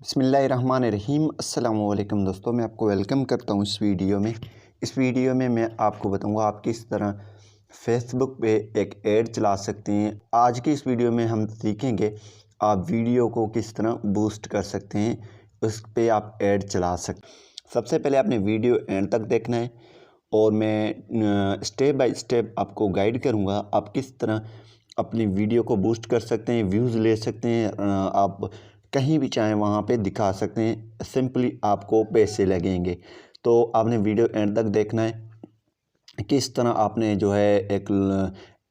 बिस्मिल्लाहिर्रहमानिर्रहीम। अस्सलाम वालेकुम दोस्तों, मैं आपको वेलकम करता हूँ इस वीडियो में मैं आपको बताऊँगा आप किस तरह फेसबुक पे एक ऐड चला सकते हैं। आज की इस वीडियो में हम सीखेंगे आप वीडियो को किस तरह बूस्ट कर सकते हैं, उस पे आप ऐड चला सकते हैं। सबसे पहले आपने वीडियो एंड तक देखना है और मैं स्टेप बाय स्टेप आपको गाइड करूँगा आप किस तरह अपनी वीडियो को बूस्ट कर सकते हैं, व्यूज़ ले सकते हैं। आप कहीं भी चाहें वहाँ पे दिखा सकते हैं, सिंपली आपको पैसे लगेंगे। तो आपने वीडियो एंड तक देखना है। किस तरह आपने जो है एक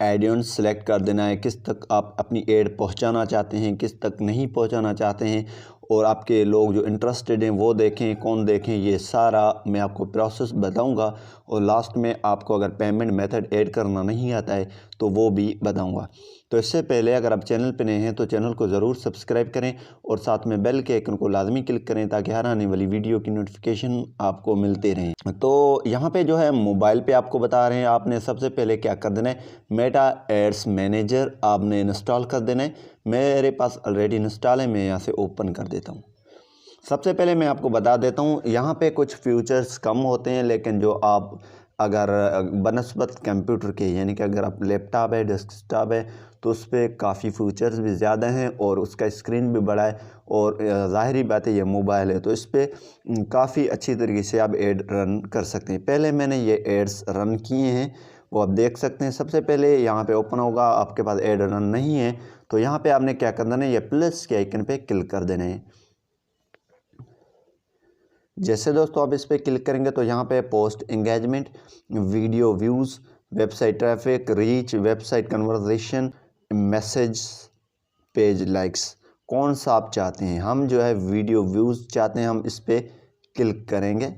ऑडियंस सेलेक्ट कर देना है, किस तक आप अपनी ऐड पहुंचाना चाहते हैं, किस तक नहीं पहुंचाना चाहते हैं, और आपके लोग जो इंटरेस्टेड हैं वो देखें, कौन देखें, ये सारा मैं आपको प्रोसेस बताऊंगा। और लास्ट में आपको अगर पेमेंट मेथड ऐड करना नहीं आता है तो वो भी बताऊंगा। तो इससे पहले अगर आप चैनल पर नए हैं तो चैनल को ज़रूर सब्सक्राइब करें और साथ में बेल के आइकन को लाजमी क्लिक करें ताकि हर आने वाली वीडियो की नोटिफिकेशन आपको मिलते रहें। तो यहाँ पे जो है मोबाइल पे आपको बता रहे हैं, आपने सबसे पहले क्या कर देना है, मेटा एड्स मैनेजर आपने इंस्टॉल कर देना है। मेरे पास ऑलरेडी इंस्टॉल है, मैं यहाँ से ओपन कर देता हूँ। सबसे पहले मैं आपको बता देता हूँ यहाँ पे कुछ फीचर्स कम होते हैं, लेकिन जो आप अगर बनस्बत कंप्यूटर के यानी कि अगर आप लैपटॉप है, डेस्कटॉप है, तो उस पर काफ़ी फीचर्स भी ज़्यादा हैं और उसका स्क्रीन भी बड़ा है और ज़ाहिरी बात है ये मोबाइल है, तो इस पर काफ़ी अच्छी तरीके से आप ऐड रन कर सकते हैं। पहले मैंने ये एड्स रन किए हैं, वो आप देख सकते हैं। सबसे पहले यहाँ पे ओपन होगा, आपके पास ऐड रन नहीं है तो यहाँ पे आपने क्या कर देना है, ये प्लस के आइकन पे क्लिक कर देना है। जैसे दोस्तों आप इस पर क्लिक करेंगे तो यहाँ पे post engagement, video views, website traffic, reach, website conversation, message, page likes, कौन सा आप चाहते हैं। हम जो है वीडियो व्यूज़ चाहते हैं, हम इस पर क्लिक करेंगे।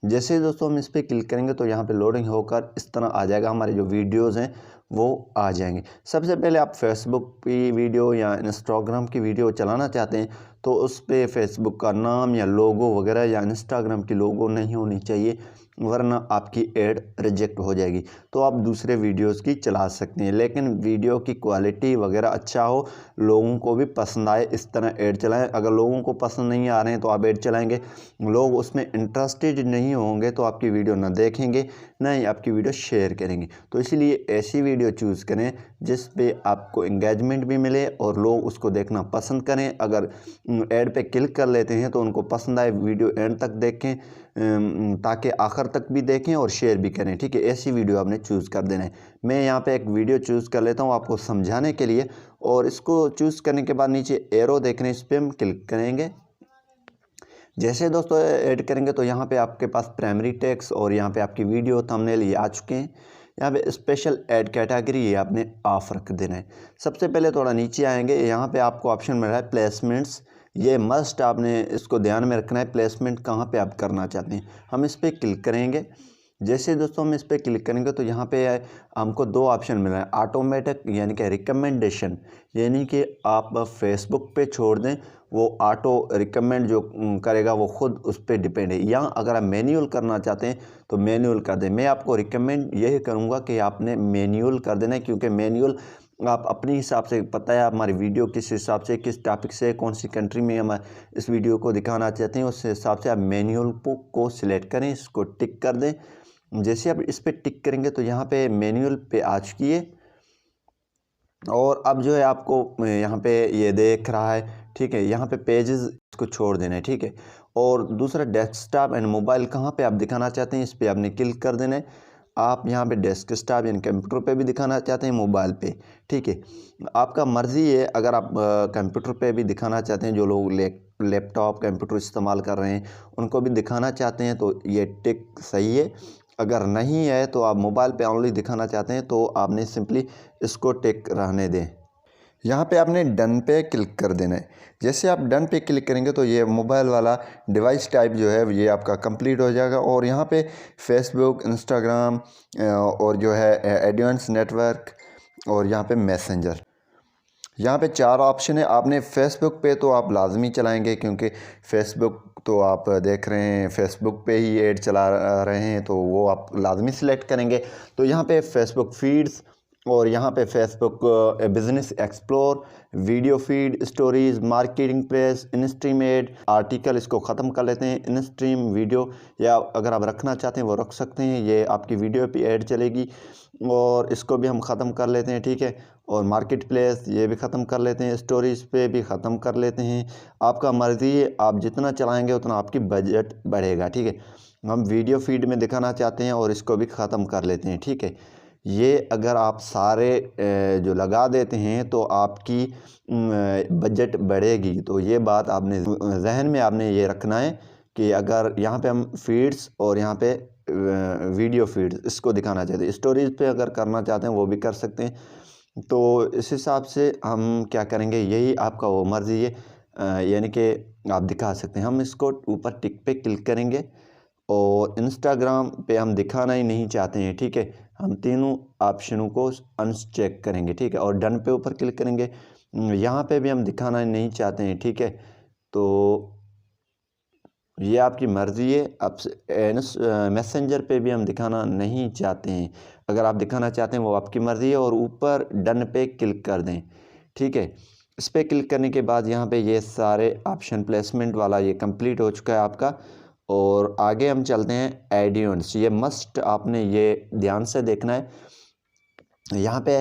जैसे दोस्तों हम इस पर क्लिक करेंगे तो यहाँ पे लोडिंग होकर इस तरह आ जाएगा, हमारे जो वीडियोज़ हैं वो आ जाएंगे। सबसे पहले आप फेसबुक की वीडियो या इंस्टाग्राम की वीडियो चलाना चाहते हैं तो उस पर फेसबुक का नाम या लोगो वगैरह या इंस्टाग्राम की लोगो नहीं होनी चाहिए, वरना आपकी ऐड रिजेक्ट हो जाएगी। तो आप दूसरे वीडियोस की चला सकते हैं, लेकिन वीडियो की क्वालिटी वगैरह अच्छा हो, लोगों को भी पसंद आए, इस तरह ऐड चलाएं। अगर लोगों को पसंद नहीं आ रहे हैं तो आप ऐड चलाएंगे, लोग उसमें इंटरेस्टेड नहीं होंगे तो आपकी वीडियो ना देखेंगे, ना ही आपकी वीडियो शेयर करेंगे। तो इसलिए ऐसी वीडियो चूज़ करें जिस पे आपको एंगेजमेंट भी मिले और लोग उसको देखना पसंद करें। अगर ऐड पे क्लिक कर लेते हैं तो उनको पसंद आए, वीडियो एंड तक देखें, ताकि आखिर तक भी देखें और शेयर भी करें। ठीक है, ऐसी वीडियो आपने चूज़ कर देना है। मैं यहाँ पे एक वीडियो चूज़ कर लेता हूँ आपको समझाने के लिए, और इसको चूज़ करने के बाद नीचे एरो देख रहे हैं, इस पर हम क्लिक करेंगे। जैसे दोस्तों ऐड करेंगे तो यहाँ पे आपके पास प्राइमरी टेक्स्ट और यहाँ पे आपकी वीडियो थंबनेल ये आ चुके हैं। यहाँ पे स्पेशल ऐड कैटेगरी ये आपने ऑफ रख देना है। सबसे पहले थोड़ा नीचे आएंगे, यहाँ पे आपको ऑप्शन मिल रहा है प्लेसमेंट्स, ये मस्ट आपने इसको ध्यान में रखना है, प्लेसमेंट कहाँ पे आप करना चाहते हैं। हम इस पर क्लिक करेंगे। जैसे दोस्तों हम इस पर क्लिक करेंगे तो यहाँ पे हमको दो ऑप्शन मिल रहा है, ऑटोमेटिक यानी कि रिकमेंडेशन, यानी कि आप फेसबुक पे छोड़ दें, वो ऑटो रिकमेंड जो करेगा वो खुद उस पर डिपेंड है। या अगर आप मैन्युअल करना चाहते हैं तो मैन्युअल कर दें। मैं आपको रिकमेंड यही करूँगा कि आपने मैन्युअल कर देना है, क्योंकि मैन्युअल आप अपने हिसाब से, पता है हमारी वीडियो किस हिसाब से, किस टॉपिक से, कौन सी कंट्री में हम इस वीडियो को दिखाना चाहते हैं, उस हिसाब से आप मैन्युअल को सिलेक्ट करें, इसको टिक कर दें। जैसे आप इस पर टिक करेंगे तो यहाँ पे मैन्युअल पे आ चुकी है, और अब जो है आपको यहाँ पे ये देख रहा है। ठीक है, यहाँ पे पेजेस इसको छोड़ देना है। ठीक है, और दूसरा डेस्कटॉप एंड मोबाइल कहाँ पे आप दिखाना चाहते हैं, इस पर आपने क्लिक कर देना है। आप यहाँ पे डेस्कटॉप यानी कंप्यूटर पे भी दिखाना चाहते हैं, मोबाइल पे, ठीक है, आपका मर्ज़ी है। अगर आप कंप्यूटर पे भी दिखाना चाहते हैं, जो लोग लैपटॉप कंप्यूटर इस्तेमाल कर रहे हैं उनको भी दिखाना चाहते हैं तो ये टिक सही है। अगर नहीं है तो आप मोबाइल पे ओनली दिखाना चाहते हैं तो आपने सिंपली इसको टिक रहने दें। यहाँ पे आपने डन पे क्लिक कर देना है। जैसे आप डन पे क्लिक करेंगे तो ये मोबाइल वाला डिवाइस टाइप जो है ये आपका कंप्लीट हो जाएगा, और यहाँ पे फेसबुक, इंस्टाग्राम और जो है एडवांस नेटवर्क और यहाँ पे मैसेंजर, यहाँ पे चार ऑप्शन है। आपने फेसबुक पे तो आप लाजमी चलाएंगे, क्योंकि फेसबुक तो आप देख रहे हैं फेसबुक पे ही ऐड चला रहे हैं तो वो आप लाजमी सिलेक्ट करेंगे। तो यहाँ पे फेसबुक फीड्स और यहाँ पे Facebook business explore, video feed, stories, marketing place, instream ad, article, इसको ख़त्म कर लेते हैं। इनस्ट्रीम वीडियो, या अगर आप रखना चाहते हैं वो रख सकते हैं, ये आपकी वीडियो पे ऐड चलेगी, और इसको भी हम ख़त्म कर लेते हैं, ठीक है। और मार्केट प्लेस ये भी ख़त्म कर लेते हैं, स्टोरीज पे भी ख़त्म कर लेते हैं। आपका मर्ज़ी है, आप जितना चलाएँगे उतना आपकी बजट बढ़ेगा, ठीक है। हम वीडियो फीड में दिखाना चाहते हैं और इसको भी ख़त्म कर लेते हैं, ठीक है। ये अगर आप सारे जो लगा देते हैं तो आपकी बजट बढ़ेगी। तो ये बात आपने जहन में आपने ये रखना है कि अगर यहाँ पे हम फीड्स और यहाँ पे वीडियो फीड्स इसको दिखाना चाहते हैं, स्टोरीज पे अगर करना चाहते हैं वो भी कर सकते हैं। तो इस हिसाब से हम क्या करेंगे, यही आपका वो मर्ज़ी है, यानी कि आप दिखा सकते हैं। हम इसको ऊपर टिक पे क्लिक करेंगे और इंस्टाग्राम पे हम दिखाना ही नहीं चाहते हैं, ठीक है। हम तीनों ऑप्शनों को अनचेक करेंगे, ठीक है, और डन पे ऊपर क्लिक करेंगे। यहाँ पे भी हम दिखाना नहीं चाहते हैं, ठीक है। तो ये आपकी मर्ज़ी है। अब मैसेंजर पे भी हम दिखाना नहीं चाहते हैं, अगर आप दिखाना चाहते हैं वो आपकी मर्ज़ी है, और ऊपर डन पे क्लिक कर दें, ठीक है। इस पर क्लिक करने के बाद यहाँ पे ये सारे ऑप्शन प्लेसमेंट वाला ये कंप्लीट हो चुका है आपका। और आगे हम चलते हैं एडियंस। ये मस्ट आपने ये ध्यान से देखना है। यहाँ पे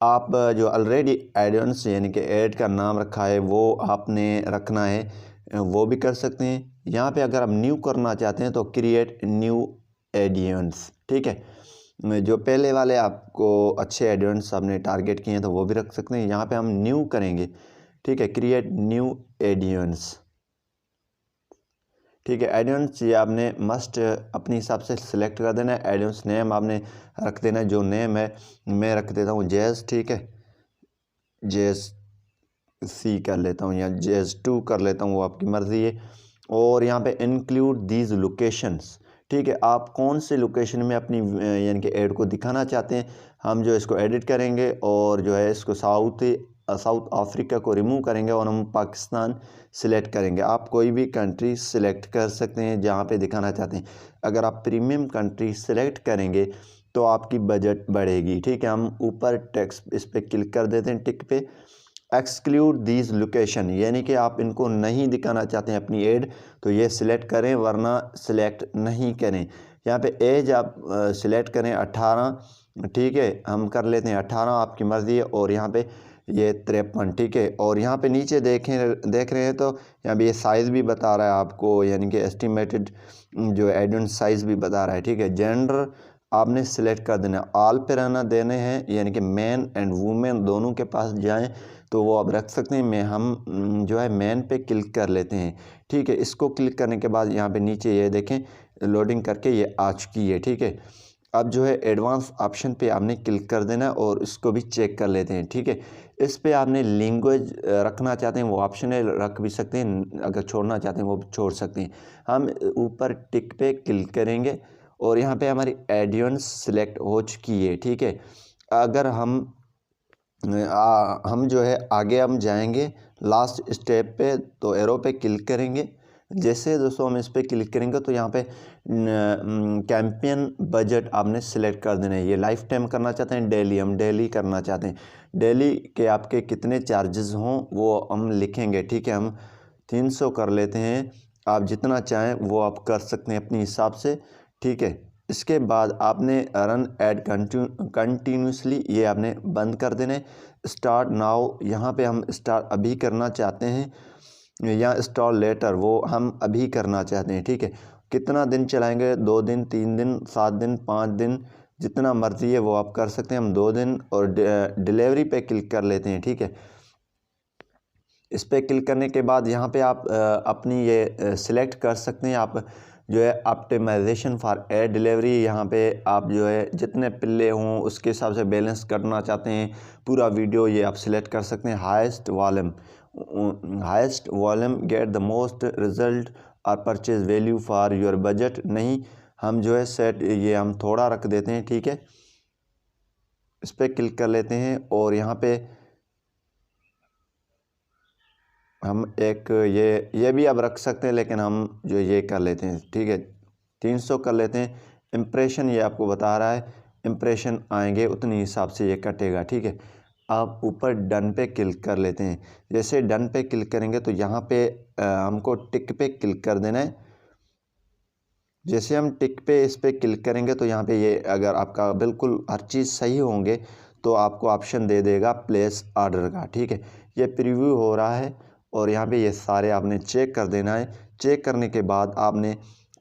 आप जो ऑलरेडी एडियंस यानी कि ऐड का नाम रखा है वो आपने रखना है, वो भी कर सकते हैं। यहाँ पे अगर आप न्यू करना चाहते हैं तो क्रिएट न्यू एडियंस, ठीक है। जो पहले वाले आपको अच्छे एडियंस आपने टारगेट किए हैं तो वो भी रख सकते हैं। यहाँ पे हम न्यू करेंगे, ठीक है, क्रिएट न्यू एडियंस, ठीक है। एडियंस ये आपने मस्ट अपने हिसाब से सिलेक्ट कर देना है। एडियंस नेम आपने रख देना है, जो नेम है मैं रख देता हूँ जेस, ठीक है, जेस सी कर लेता हूँ या जेस 2 कर लेता हूँ, वो आपकी मर्ज़ी है। और यहाँ पे इंक्लूड दीज लोकेशंस, ठीक है, आप कौन से लोकेशन में अपनी यानी कि ऐड को दिखाना चाहते हैं। हम जो इसको एडिट करेंगे और जो है इसको साउथ अफ्रीका को रिमूव करेंगे और हम पाकिस्तान सिलेक्ट करेंगे। आप कोई भी कंट्री सिलेक्ट कर सकते हैं जहाँ पे दिखाना चाहते हैं। अगर आप प्रीमियम कंट्री सिलेक्ट करेंगे तो आपकी बजट बढ़ेगी, ठीक है। हम ऊपर टेक्स्ट इस पर क्लिक कर देते हैं, टिक पे, एक्सक्लूड दीज लोकेशन, यानी कि आप इनको नहीं दिखाना चाहते हैं अपनी एड तो ये सिलेक्ट करें, वरना सिलेक्ट नहीं करें। यहाँ पे एज आप सिलेक्ट करें 18, ठीक है, हम कर लेते हैं 18, आपकी मर्ज़ी है। और यहाँ पे ये 53, ठीक है। और यहाँ पे नीचे देख रहे हैं तो यहाँ पे ये साइज़ भी बता रहा है आपको, यानी कि एस्टिमेटेड जो एडियंट साइज़ भी बता रहा है, ठीक है। जेंडर आपने सिलेक्ट कर देना, ऑल पे रहना देने हैं, यानी कि मैन एंड वुमेन दोनों के पास जाएं तो वो आप रख सकते हैं। हम जो है मैन पे क्लिक कर लेते हैं, ठीक है। इसको क्लिक करने के बाद यहाँ पे नीचे ये देखें लोडिंग करके ये आ चुकी है, ठीक है। अब जो है एडवांस ऑप्शन पे आपने क्लिक कर देना और इसको भी चेक कर लेते हैं, ठीक है। इस पे आपने लैंग्वेज रखना चाहते हैं वो ऑप्शनल रख भी सकते हैं, अगर छोड़ना चाहते हैं वो भी छोड़ सकते हैं। हम ऊपर टिक पे क्लिक करेंगे और यहाँ पे हमारी एडियंस सिलेक्ट हो चुकी है, ठीक है। अगर हम जो है आगे हम जाएंगे लास्ट स्टेप पे तो एरो पे क्लिक करेंगे। जैसे दोस्तों हम इस पर क्लिक करेंगे तो यहाँ पे कैंपेन बजट आपने सिलेक्ट कर देना है। ये लाइफ टाइम करना चाहते हैं, डेली, हम डेली करना चाहते हैं, डेली के आपके कितने चार्जेस हों वो हम लिखेंगे, ठीक है। हम 300 कर लेते हैं, आप जितना चाहें वो आप कर सकते हैं अपने हिसाब से, ठीक है। इसके बाद आपने रन ऐड कंटिन्यूसली ये आपने बंद कर देना है। स्टार्ट नाउ, यहाँ पे हम स्टार्ट अभी करना चाहते हैं या स्टार्ट लेटर, वो हम अभी करना चाहते हैं, ठीक है। कितना दिन चलाएंगे, 2 दिन, 3 दिन, 7 दिन, 5 दिन, जितना मर्ज़ी है वो आप कर सकते हैं। हम 2 दिन और डिलीवरी पे क्लिक कर लेते हैं, ठीक है। इस पर क्लिक करने के बाद यहाँ पे आप अपनी ये सिलेक्ट कर सकते हैं, आप जो है ऑप्टिमाइजेशन फॉर एड डिलीवरी। यहाँ पे आप जो है जितने पिल्ले हों उसके हिसाब से बैलेंस करना चाहते हैं पूरा वीडियो, ये आप सिलेक्ट कर सकते हैं। Highest volume get the most result और purchase value for your budget, नहीं, हम जो है सेट ये हम थोड़ा रख देते हैं, ठीक है। इस पर क्लिक कर लेते हैं और यहाँ पे हम एक ये भी अब रख सकते हैं, लेकिन हम जो ये कर लेते हैं, ठीक है, 300 कर लेते हैं। इम्प्रेशन ये आपको बता रहा है इम्प्रेशन आएंगे उतनी हिसाब से ये कटेगा। ठीक है, आप ऊपर डन पे क्लिक कर लेते हैं। जैसे डन पे क्लिक करेंगे तो यहाँ पे हमको टिक पे क्लिक कर देना है। जैसे हम टिक पे इस पे क्लिक करेंगे तो यहाँ पे ये अगर आपका बिल्कुल हर चीज़ सही होंगे तो आपको ऑप्शन दे देगा प्लेस ऑर्डर का। ठीक है, ये प्रीव्यू हो रहा है और यहाँ पे ये सारे आपने चेक कर देना है। चेक करने के बाद आपने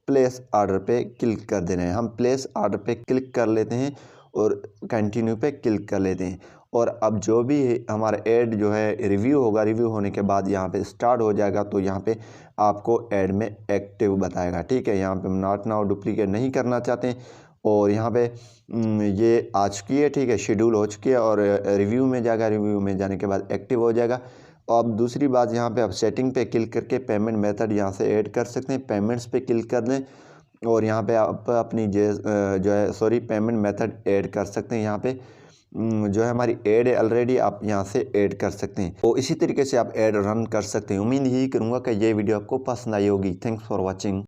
प्लेस ऑर्डर पे क्लिक कर देना है। हम प्लेस ऑर्डर पे क्लिक कर लेते हैं और कंटिन्यू पे क्लिक कर लेते हैं। और अब जो भी हमारा ऐड जो है रिव्यू होगा, रिव्यू होने के बाद यहाँ पे स्टार्ट हो जाएगा तो यहाँ पे आपको ऐड में एक्टिव बताएगा। ठीक है, यहाँ पे हम नॉट नाउ डुप्लीकेट नहीं करना चाहते हैं और यहाँ पे ये आ चुकी है। ठीक है, शेड्यूल हो चुकी है और रिव्यू में जाएगा, रिव्यू में जाने के बाद एक्टिव हो जाएगा। अब दूसरी बात, यहाँ पे आप सेटिंग पे क्लिक करके पेमेंट मेथड यहाँ से ऐड कर सकते हैं। पेमेंट्स पे क्लिक कर दें और यहाँ पे आप अपनी जो है पेमेंट मेथड ऐड कर सकते हैं। यहाँ पे जो है हमारी ऐड है ऑलरेडी, आप यहाँ से ऐड कर सकते हैं। तो इसी तरीके से आप ऐड रन कर सकते हैं। उम्मीद यही करूँगा कि ये वीडियो आपको पसंद आई होगी। Thanks for watching.